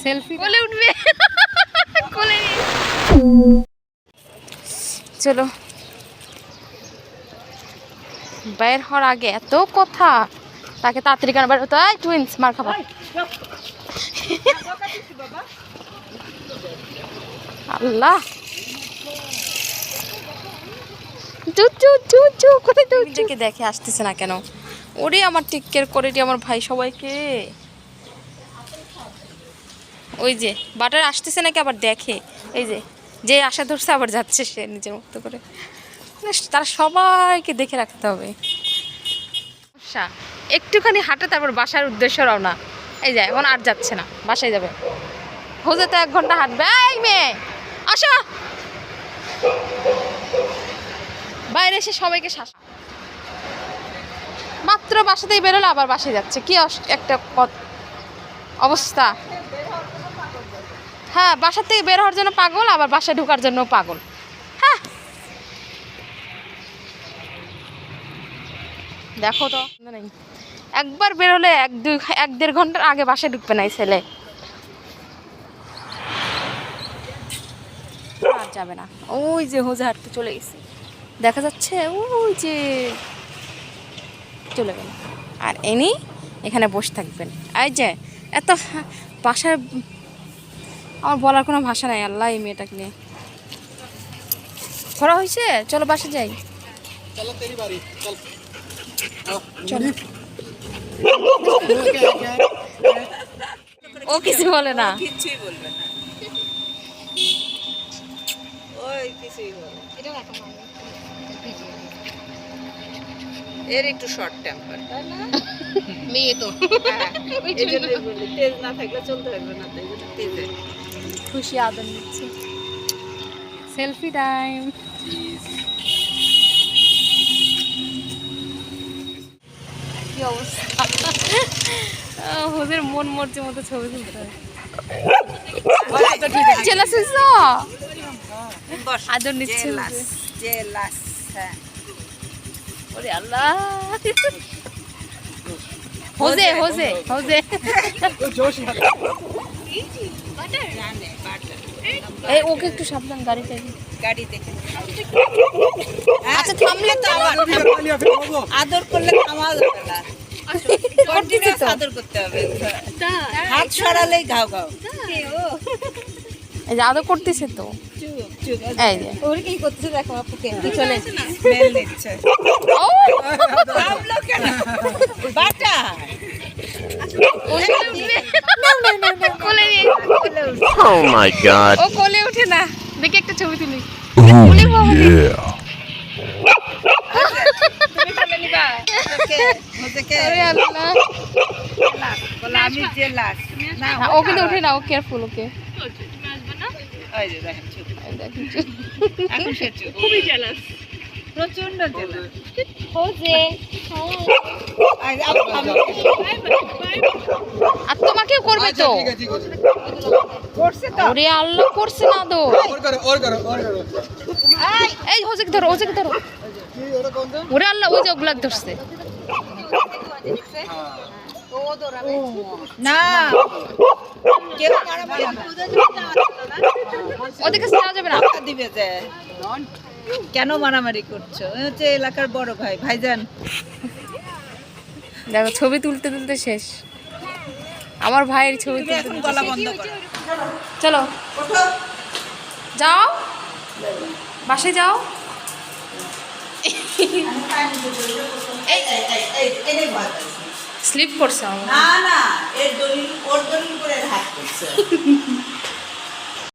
Selfie কোলে উঠবে কোলে চলো বাইর হওয়ার আগে এত কথা তাকে তাড়াতাড়ি কেন বের হতে হয় টুইন্স মার খাবা আল্লাহ কোথায় নিজেকে দেখে আসতেছে না কেন ওরে আমার টেক কেয়ার করে আমার ভাই সবাইকে ওই যে বাটার আসতেছে নাকি আবার দেখে এই যে যে আশা ধরছে আবার যাচ্ছে সে নিজের মতো করে তারা সবাইকে দেখে রাখতে হবে একটুখানি হাঁটে তারপর বাসার উদ্দেশ্য রওনা এই যায় এখন আর যাচ্ছে না বাসায় যাবে হোজে তো 1 ঘন্টা হাঁটবে এই মেয়ে আসো বাইরে এসে সবাইকে শাসা মাত্র বাসাতেই বেরোলো আবার বাসায় যাচ্ছে কি একটা অবস্থা হ্যাঁ বাসা থেকে বের হওয়ার জন্য পাগল আবার বাসায় ঢোকার জন্য পাগল হ্যাঁ দেখো তো নেই একবার বের হলে 1-1.5 ঘন্টার আগে বাসায় ঢুকবে না এই ছেলে আর যাবে না ওই যে হোজা হাঁটতে চলে গেছে দেখা যাচ্ছে ওই যে চলে গেল আর এনি এখানে বসে থাকবেন এই যে এত বাসার আমার বলার কোনো ভাষা নাই আল্লাহ এই মেয়েটাকে নিয়ে ঘোরা হয়েছে চলো বাসে যাই চলো ও কিছু বলে না কিছুই বলবে না ওই কিছুই বলে এর একটু শর্ট টেম্পার তাই না মেয়ে তো তেজ না থাকলে চলতে পারবে না তাই তেজে খুশি আদর নিচ্ছে সেলফি টাইম কি অবস্থা ওদের মন মর্জির মতো ছবি তুলতে হবে চলে আসছো আদর নিচ্ছে জেলাস হ্যাঁ ওরে আল্লাহ হোজে হোজে হোজে এই ওকে একটু সাবধান গাড়িতে গাড়ি দেখে আচ্ছা থামলে তো আবার আদর করলে থামাও যাবে না কন্টিনিউয়াস আদর করতে হবে হাত সরালেই ঘাও ঘাও এই যে আদর করতেছে তো এই যে ওরে কি করতেছে দেখো আপুকে পিছনে স্মেল নিচ্ছে ও ভাবলো কেন বাটা কোলে নিয়ে Oh my god. ও কোলে ওঠে না দেখি একটা ছবি তুলি Oh yeah. তুমি চলে নিবা ওকে আরে আল্লাহ বলে আমি জেলাস না ও কিন্তু ওঠে না ও কেয়ারফুল ওকে ওই যে দেখেন ছবি দেখি এখন সে খুবই জেলাস প্রচন্ড জেলাস হোজে আর তোমাকেও করবে তো করছে তো ওরে আল্লাহ করছে না তো এই হোজেকে ধরো ওরে আল্লাহ ওই যে ওগুলা ধরছে না কেউ মারামারি ওদের কাছে যাওয়া যাবে না দিবে যে কেন মারামারি করছো হচ্ছে এলাকার বড় ভাই ভাইজান দেখো ছবি তুলতে তুলতে শেষ আমার ভাইয়ের ছবি তুমি এখন গলা বন্ধ করো চলো যাও বাসায় যাও স্লিপ করছে আমার না না এর দলিল ওর দলিল করে হাত করছে